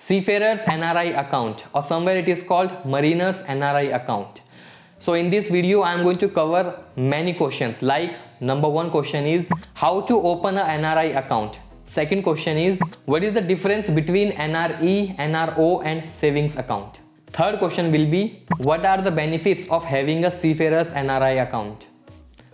Seafarers NRI account, or somewhere it is called Mariners NRI account. So in this video I am going to cover many questions, like number one question is how to open a NRI account. Second question is what is the difference between NRE, NRO and savings account. Third question will be what are the benefits of having a Seafarers NRI account.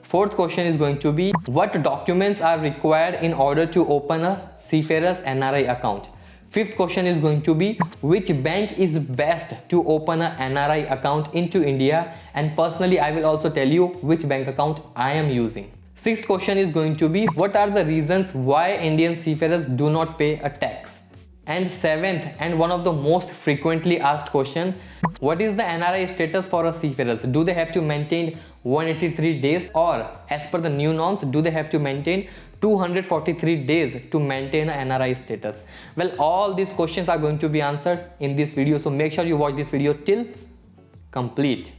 Fourth question is going to be what documents are required in order to open a Seafarers NRI account. Fifth question is going to be which bank is best to open a NRI account into India, and personally I will also tell you which bank account I am using. Sixth question is going to be what are the reasons why Indian seafarers do not pay a tax. And seventh, and one of the most frequently asked question, what is the NRI status for a seafarers? Do they have to maintain 183 days, or as per the new norms do they have to maintain 243 days to maintain an NRI status? Well, all these questions are going to be answered in this video, so make sure you watch this video till complete.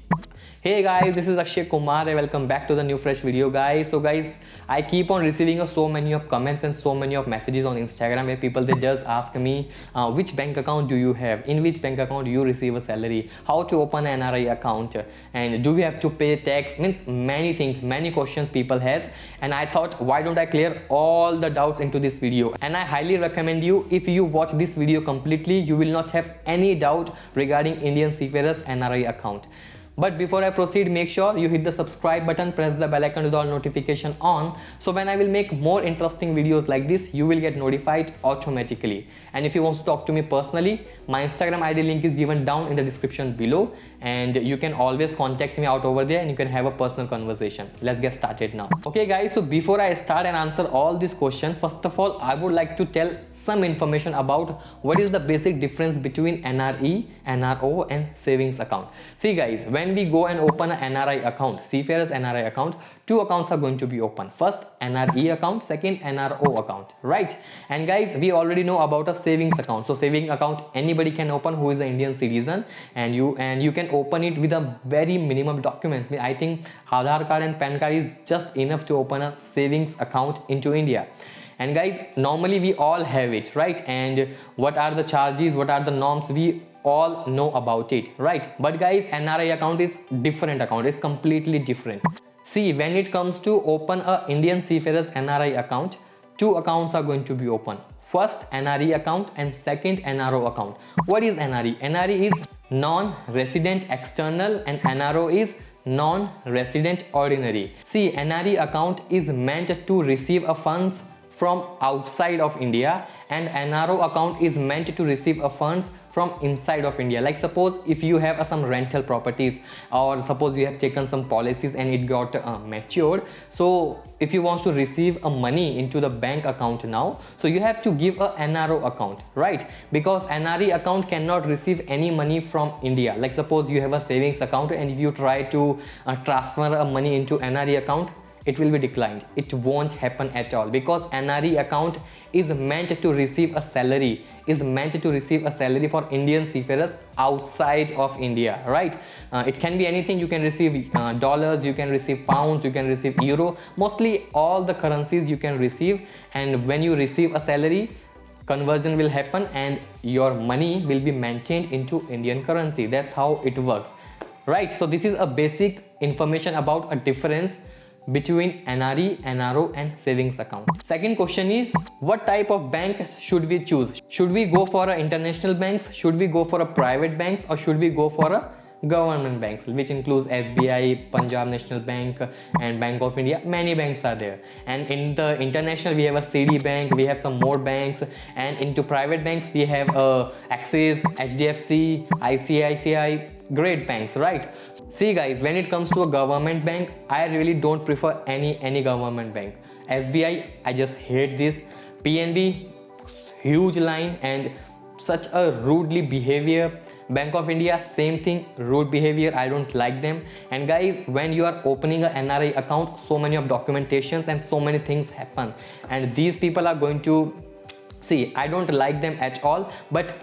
Hey guys, this is Akshay Kumar and welcome back to the new fresh video, guys. So guys, I keep on receiving so many of comments and so many of messages on Instagram where people they just ask me which bank account do you have, in which bank account you receive a salary, how to open an NRI account, and do we have to pay tax, means many things, many questions people has, and I thought why don't I clear all the doubts into this video. And I highly recommend you, if you watch this video completely, you will not have any doubt regarding Indian Seafarers NRI account. But before I proceed, make sure you hit the subscribe button, press the bell icon with all notification on, so when I will make more interesting videos like this, you will get notified automatically. And if you want to talk to me personally, my Instagram ID link is given down in the description below, and you can always contact me out over there and you can have a personal conversation. Let's get started now. Okay guys, so before I start and answer all these questions, first of all I would like to tell some information about what is the basic difference between NRE, NRO and savings account. See guys, when we go and open an NRI account, Seafarers NRI account, two accounts are going to be open. First NRE account, second NRO account, right? And guys, we already know about a savings account. So saving account anybody can open who is an Indian citizen, and you can open it with a very minimum document. I think Aadhaar card and PAN card is just enough to open a savings account into India. And guys, normally we all have it, right? And what are the charges, what are the norms, we all know about it, right? But guys, NRI account is different account, it's completely different. See, when it comes to open a Indian Seafarers NRI account, two accounts are going to be open. First NRE account and second NRO account. What is NRE? NRE is non-resident external and NRO is non-resident ordinary. See, NRE account is meant to receive a funds from outside of India, and NRO account is meant to receive a funds from inside of India. Like suppose if you have some rental properties, or suppose you have taken some policies and it got matured, so if you want to receive a money into the bank account now, so you have to give a NRO account, right? Because NRE account cannot receive any money from India. Like suppose you have a savings account and if you try to transfer a money into NRE account, it will be declined. It won't happen at all, because NRE account is meant to receive a salary, for Indian seafarers outside of India, right? It can be anything. You can receive dollars, you can receive pounds, you can receive euro, mostly all the currencies you can receive. And when you receive a salary, conversion will happen and your money will be maintained into Indian currency. That's how it works, right? So this is a basic information about a difference between NRE, NRO and savings account. Second question is what type of bank should we choose? Should we go for a international banks, should we go for a private banks, or should we go for a government banks, which includes SBI, Punjab National Bank and Bank of India? Many banks are there. And in the international we have a CD Bank, we have some more banks, and into private banks we have Axis, HDFC, ICICI, great banks, right? See guys, when it comes to a government bank, I really don't prefer any government bank. SBI, I just hate this. PNB, huge line and such a rudely behavior. Bank of India, same thing, rude behavior, I don't like them. And guys, when you are opening an NRI account, so many of documentations and so many things happen, and these people are going to see, I don't like them at all. But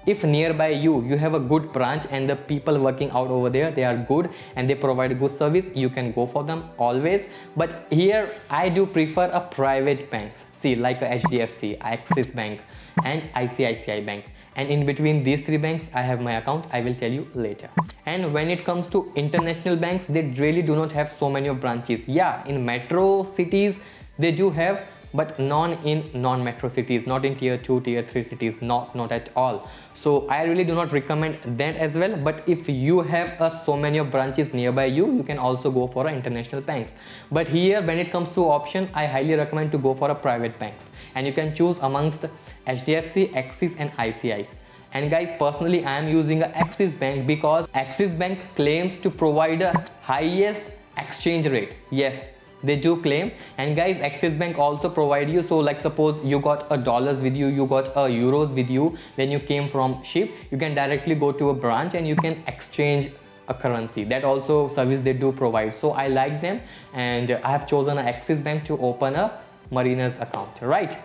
if nearby you have a good branch and the people working out over there, they are good and they provide good service, you can go for them always. But here I do prefer a private banks, see, like a HDFC, Axis Bank and ICICI Bank. And in between these three banks I have my account. I will tell you later. And when it comes to international banks, they really do not have so many of branches. Yeah, in metro cities they do have, but in non-metro cities, not in tier 2 tier 3 cities, not at all. So I really do not recommend that as well. But if you have so many of branches nearby you can also go for international banks. But here when it comes to option, I highly recommend to go for a private banks, and you can choose amongst HDFC, Axis and ICICI. And guys, personally I am using a Axis Bank because Axis Bank claims to provide a highest exchange rate. Yes, they do claim. And guys, Axis Bank also provide you, so like suppose you got a dollars with you, you got a euros with you, then you came from ship, you can directly go to a branch and you can exchange a currency. That also service they do provide. So I like them, and I have chosen an Axis Bank to open a Mariners account, right?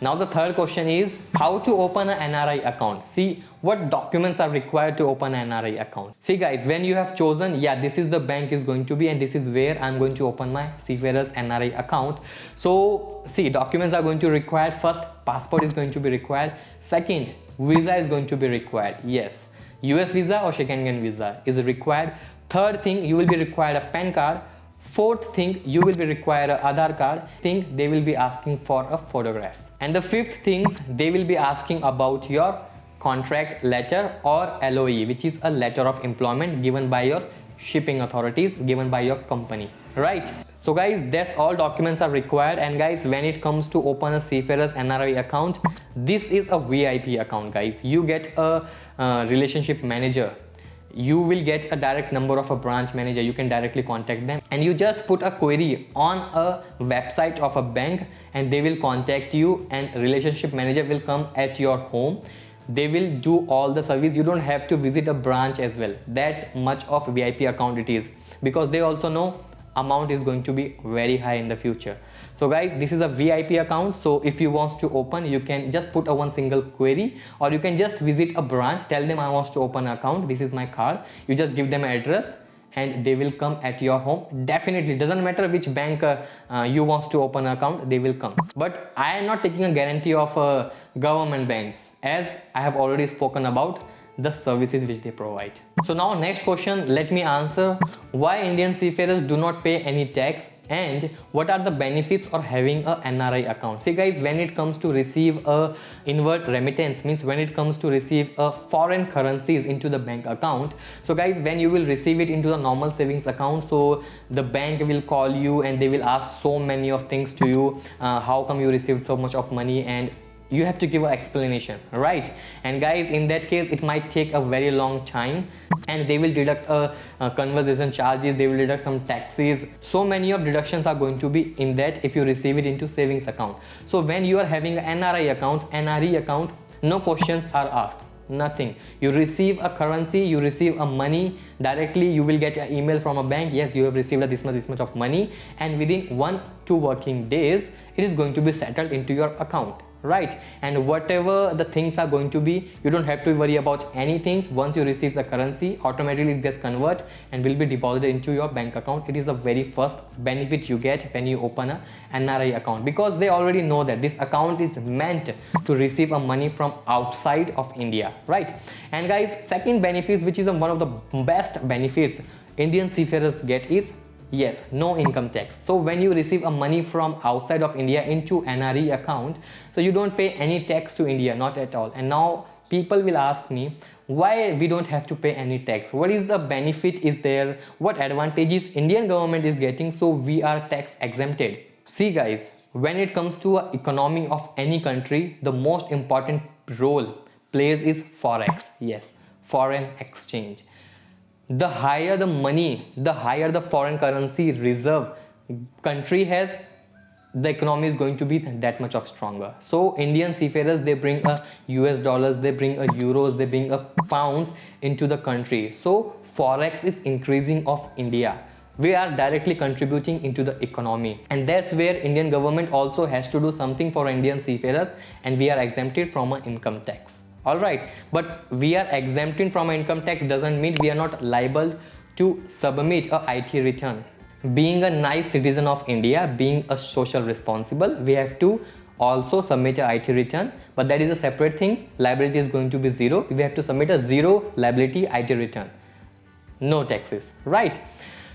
Now the third question is how to open an NRI account. See, what documents are required to open an NRI account. See guys, when you have chosen, yeah, this is the bank is going to be and this is where I'm going to open my Seafarers NRI account. So see, documents are going to require. First, passport is going to be required. Second, visa is going to be required. Yes, US visa or Schengen visa is required. Third thing, you will be required a PAN card. Fourth thing, you will be required an Aadhaar card. Thing, they will be asking for a photographs. And the fifth thing, they will be asking about your contract letter or LOE, which is a letter of employment given by your shipping authorities, given by your company, right? So guys, that's all documents are required. And guys, when it comes to open a Seafarers NRI account, this is a VIP account guys. You get a relationship manager. You will get a direct number of a branch manager. You can directly contact them, and you just put a query on a website of a bank and they will contact you, and relationship manager will come at your home. They will do all the service. You don't have to visit a branch as well. That much of VIP account it is, because they also know amount is going to be very high in the future. So guys, this is a VIP account. So if you want to open, you can just put a one single query, or you can just visit a branch, tell them I want to open an account, this is my card. You just give them an address and they will come at your home. Definitely doesn't matter which bank you want to open an account, they will come. But I am not taking a guarantee of government banks, as I have already spoken about the services which they provide. So now next question, let me answer why Indian seafarers do not pay any tax and what are the benefits of having a NRI account. See guys, when it comes to receive a inward remittance, means when it comes to receive a foreign currencies into the bank account, so guys, when you will receive it into the normal savings account, so the bank will call you and they will ask so many of things to you. How come you received so much of money, and you have to give an explanation, right? And guys, in that case it might take a very long time, and they will deduct conversation charges, they will deduct some taxes. So many of deductions are going to be in that if you receive it into savings account. So when you are having an NRI account, no questions are asked, nothing. You receive a currency, you receive a money directly. You will get an email from a bank, yes, you have received this much of money, and within 1-2 working days it is going to be settled into your account, right? And whatever the things are going to be, you don't have to worry about anything. Once you receive the currency, automatically it gets converted and will be deposited into your bank account. It is the very first benefit you get when you open a NRI account, because they already know that this account is meant to receive a money from outside of India, right? And guys, second benefit, which is one of the best benefits Indian seafarers get, is yes, no income tax. So when you receive a money from outside of India into NRE account, so you don't pay any tax to India, not at all. And now people will ask me, why we don't have to pay any tax? What is the benefit is there? What advantages Indian government is getting so we are tax exempted? See guys, when it comes to a economy of any country, the most important role plays is forex. Yes, foreign exchange. The higher the money, the higher the foreign currency reserve country has, the economy is going to be that much of stronger. So Indian seafarers, they bring a US dollars, they bring a euros, they bring a pounds into the country. So forex is increasing of India. We are directly contributing into the economy, and that's where Indian government also has to do something for Indian seafarers, and we are exempted from an income tax. All right, but we are exempted from income tax doesn't mean we are not liable to submit a IT return. Being a nice citizen of India, being a social responsible, we have to also submit a IT return, but that is a separate thing. Liability is going to be zero. We have to submit a zero liability IT return, no taxes, right?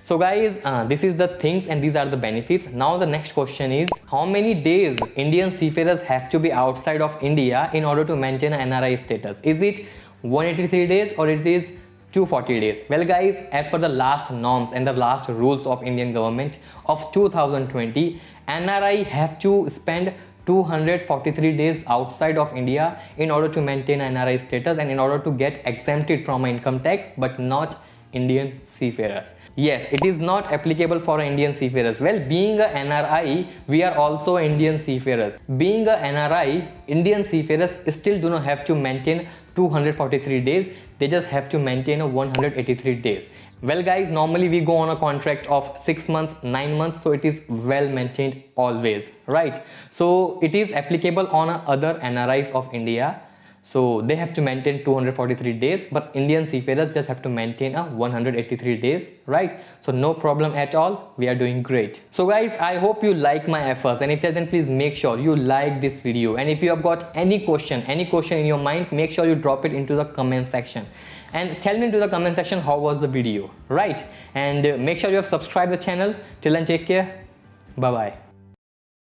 So guys, this is the things and these are the benefits. Now the next question is, how many days Indian seafarers have to be outside of India in order to maintain an NRI status? Is it 183 days or it is 240 days? Well guys, as per the last norms and the last rules of Indian government of 2020, NRI have to spend 243 days outside of India in order to maintain NRI status and in order to get exempted from income tax, but not Indian seafarers. Yes, it is not applicable for Indian seafarers. Well, being a NRI, we are also Indian seafarers. Being a NRI, Indian seafarers still do not have to maintain 243 days. They just have to maintain a 183 days. Well guys, normally we go on a contract of 6 months, 9 months, so it is well maintained always, right? So it is applicable on other NRIs of India. So they have to maintain 243 days, but Indian seafarers just have to maintain a 183 days, right? So no problem at all. We are doing great. So guys, I hope you like my efforts, and if yes, then please make sure you like this video. And if you have got any question in your mind, make sure you drop it into the comment section and tell me into the comment section how was the video, right? And make sure you have subscribed the channel. Till then, take care. Bye bye.